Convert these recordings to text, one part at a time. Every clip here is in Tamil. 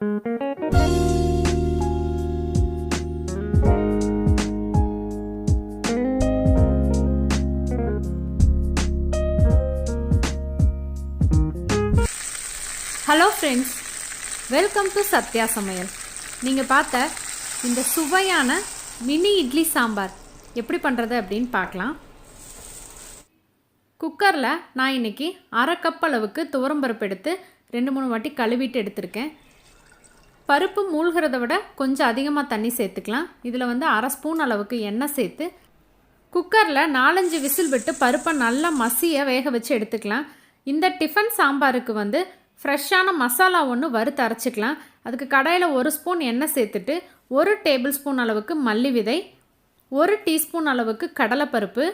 Hello friends, welcome to Sathya சமையல். நீங்கள் பார்த்த இந்த சுவையான மினி இட்லி சாம்பார் எப்படி பண்ணுறது அப்படின்னு பார்க்கலாம். குக்கரில் நான் இன்றைக்கி 1/2 கப் அளவுக்கு துவரம்பருப்பு எடுத்து 2-3 வாட்டி கழுவிட்டு எடுத்திருக்கேன். பருப்பு மூழ்கிறத விட கொஞ்சம் அதிகமாக தண்ணி சேர்த்துக்கலாம். இதில் 1/2 ஸ்பூன் அளவுக்கு எண்ணெய் சேர்த்து குக்கரில் 4-5 விசில் விட்டு பருப்பை நல்லா மசிய வேக வச்சு எடுத்துக்கலாம். இந்த டிஃபன் சாம்பாருக்கு ஃப்ரெஷ்ஷான மசாலா ஒன்று வறுத்து அரைச்சிக்கலாம். அதுக்கு கடாயில் 1 ஸ்பூன் எண்ணெய் சேர்த்துட்டு 1 டேபிள் ஸ்பூன் அளவுக்கு மல்லி விதை, 1 டீஸ்பூன் அளவுக்கு கடலைப்பருப்பு,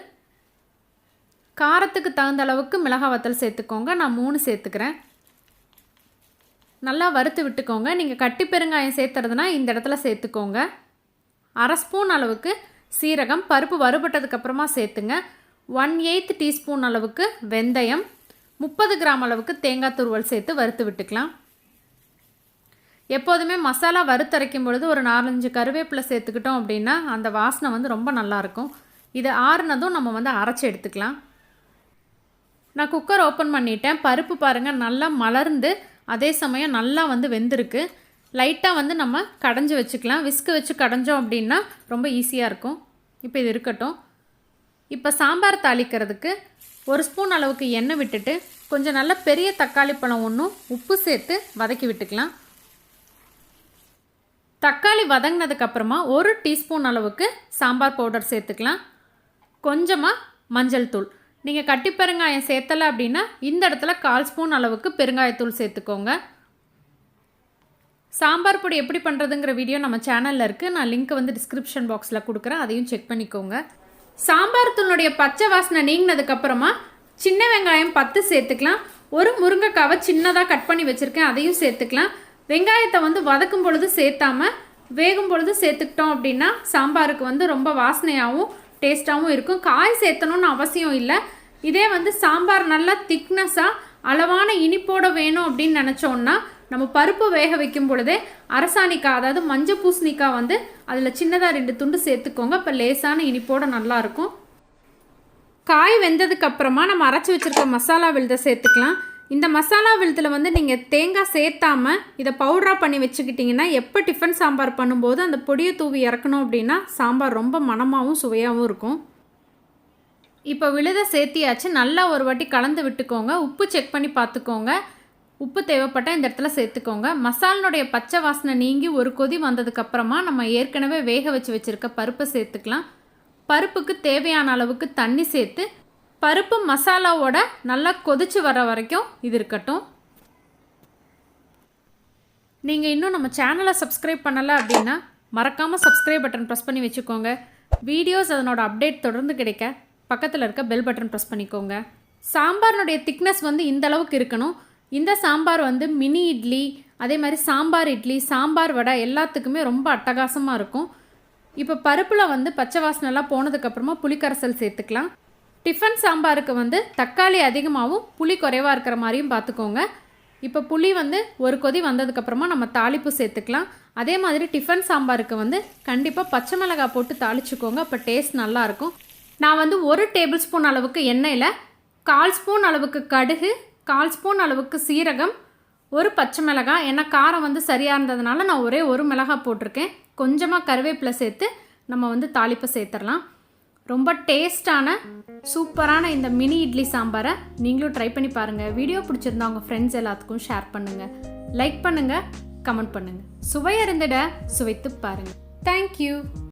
காரத்துக்கு தகுந்த அளவுக்கு மிளகாய் வத்தல் சேர்த்துக்கோங்க. நான் 3 சேர்த்துக்கிறேன். நல்லா வறுத்து விட்டுக்கோங்க. நீங்கள் கட்டி பெருங்காயம் சேர்த்துறதுனா இந்த இடத்துல சேர்த்துக்கோங்க. 1/2 ஸ்பூன் அளவுக்கு சீரகம் பருப்பு வறுபட்டதுக்கப்புறமா சேர்த்துங்க. 1/8 டீஸ்பூன் அளவுக்கு வெந்தயம், 30 கிராம் அளவுக்கு தேங்காய் துருவல் சேர்த்து வறுத்து விட்டுக்கலாம். எப்போதுமே மசாலா வறுத்தரைக்கும் பொழுது ஒரு 4-5 கருவேப்பிலை சேர்த்துக்கிட்டோம் அப்படின்னா அந்த வாசனை ரொம்ப நல்லாயிருக்கும். இது ஆறுனதும் நம்ம அரைச்சி எடுத்துக்கலாம். நான் குக்கர் ஓப்பன் பண்ணிட்டேன். பருப்பு பாருங்கள் நல்லா மலர்ந்து அதே சமயம் நல்லா வெந்திருக்கு. லைட்டாக நம்ம கடைஞ்சி வச்சுக்கலாம். விஸ்கு வச்சு கடைஞ்சோம் அப்படின்னா ரொம்ப ஈஸியாக இருக்கும். இப்போ இது இருக்கட்டும். இப்போ சாம்பார் தாளிக்கிறதுக்கு 1 ஸ்பூன் அளவுக்கு எண்ணெய் விட்டுட்டு கொஞ்சம் நல்ல பெரிய தக்காளி பழம் ஒன்றும் உப்பு சேர்த்து வதக்கி விட்டுக்கலாம். தக்காளி வதங்கினதுக்கப்புறமா 1 டீஸ்பூன் அளவுக்கு சாம்பார் பவுடர் சேர்த்துக்கலாம். கொஞ்சமாக மஞ்சள் தூள். நீங்கள் கட்டி பெருங்காயம் சேர்த்தலை அப்படின்னா இந்த இடத்துல 1/4 ஸ்பூன் அளவுக்கு பெருங்காயத்தூள் சேர்த்துக்கோங்க. சாம்பார் பொடி எப்படி பண்ணுறதுங்கிற வீடியோ நம்ம சேனலில் இருக்குது. நான் லிங்க் டிஸ்கிரிப்ஷன் பாக்ஸில் கொடுக்குறேன். அதையும் செக் பண்ணிக்கோங்க. சாம்பார் தூளுடைய பச்சை வாசனை நீங்கினதுக்கப்புறமா சின்ன வெங்காயம் 10 சேர்த்துக்கலாம். 1 முருங்கைக்காவை சின்னதாக கட் பண்ணி வச்சுருக்கேன், அதையும் சேர்த்துக்கலாம். வெங்காயத்தை வதக்கும் பொழுது சேர்த்தாமல் வேகும் பொழுது சேர்த்துக்கிட்டோம் அப்படின்னா சாம்பாருக்கு ரொம்ப வாசனையாகவும் டேஸ்ட்டாகவும் இருக்கும். காய் சேர்த்தணும்னு அவசியம் இல்லை. இதே சாம்பார் நல்லா திக்னஸாக அளவான இனிப்போடு வேணும் அப்படின்னு நினச்சோன்னா நம்ம பருப்பு வேக வைக்கும் பொழுதே அரசாணிக்காய், அதாவது மஞ்சள் பூசணிக்காய் அதில் சின்னதாக 2 துண்டு சேர்த்துக்கோங்க. இப்போ லேசான இனிப்போடு நல்லாயிருக்கும். காய் வெந்ததுக்கப்புறமா நம்ம அரைச்சி வச்சுருக்க மசாலா விழுதை சேர்த்துக்கலாம். இந்த மசாலா விழுதில் நீங்கள் தேங்காய் சேர்த்தாமல் இதை பவுடராக பண்ணி வச்சுக்கிட்டிங்கன்னா எப்போ டிஃபன் சாம்பார் பண்ணும்போது அந்த பொடியை தூவி இறக்கணும் அப்படின்னா சாம்பார் ரொம்ப மணமாகவும் சுவையாகவும் இருக்கும். இப்போ விழுதை சேர்த்தியாச்சு. நல்லா ஒரு வாட்டி கலந்து விட்டுக்கோங்க. உப்பு செக் பண்ணி பார்த்துக்கோங்க. உப்பு தேவைப்பட்டால் இந்த இடத்துல சேர்த்துக்கோங்க. மசாலனுடைய பச்சை வாசனை நீங்கி ஒரு கொதி வந்ததுக்கப்புறமா நம்ம ஏற்கனவே வேக வச்சுருக்க பருப்பை சேர்த்துக்கலாம். பருப்புக்கு தேவையான அளவுக்கு தண்ணி சேர்த்து பருப்பு மசாலாவோட நல்லா கொதிச்சு வர வரைக்கும் இது இருக்கட்டும். நீங்கள் இன்னும் நம்ம சேனலை சப்ஸ்கிரைப் பண்ணலை அப்படின்னா மறக்காமல் சப்ஸ்கிரைப் பட்டன் ப்ரெஸ் பண்ணி வச்சுக்கோங்க. வீடியோஸ் அதனோட அப்டேட் தொடர்ந்து கிடைக்க பக்கத்தில் இருக்க பெல் பட்டன் ப்ரெஸ் பண்ணிக்கோங்க. சாம்பாரினுடைய திக்னஸ் இந்த அளவுக்கு இருக்கணும். இந்த சாம்பார் மினி இட்லி, அதே மாதிரி சாம்பார் இட்லி, சாம்பார் வடை எல்லாத்துக்குமே ரொம்ப அட்டகாசமாக இருக்கும். இப்போ பருப்பில் பச்சை வாசனைலாம் போனதுக்கப்புறமா புளிக்கரைசல் சேர்த்துக்கலாம். டிஃபன் சாம்பாருக்கு தக்காளி அதிகமாகவும் புளி குறைவாக இருக்கிற மாதிரியும் பார்த்துக்கோங்க. இப்போ புளி ஒரு கொதி வந்ததுக்கப்புறமா நம்ம தாளிப்பு சேர்த்துக்கலாம். அதே மாதிரி டிஃபன் சாம்பாருக்கு கண்டிப்பாக பச்சை மிளகாய் போட்டு தாளிச்சுக்கோங்க. அப்போ டேஸ்ட் நல்லாயிருக்கும். நான் 1 டேபிள் ஸ்பூன் அளவுக்கு எண்ணெயில் 1/4 ஸ்பூன் அளவுக்கு கடுகு, 1/4 ஸ்பூன் அளவுக்கு சீரகம், 1 பச்சை மிளகாய், ஏன்னா காரம் சரியாக இருந்ததுனால நான் ஒரே 1 மிளகாய் போட்டிருக்கேன். கொஞ்சமாக கருவேப்பிலை சேர்த்து நம்ம தாளிப்பை சேர்த்துடலாம். ரொம்ப டேஸ்டான சூப்பரான இந்த மினி இட்லி சாம்பாரை நீங்களும் ட்ரை பண்ணி பாருங்கள். வீடியோ பிடிச்சிருந்தா உங்கள் ஃப்ரெண்ட்ஸ் எல்லாத்துக்கும் ஷேர் பண்ணுங்கள், லைக் பண்ணுங்கள், கமெண்ட் பண்ணுங்கள். சுவை அறிந்திட சுவைத்து பாருங்கள். தேங்க்யூ.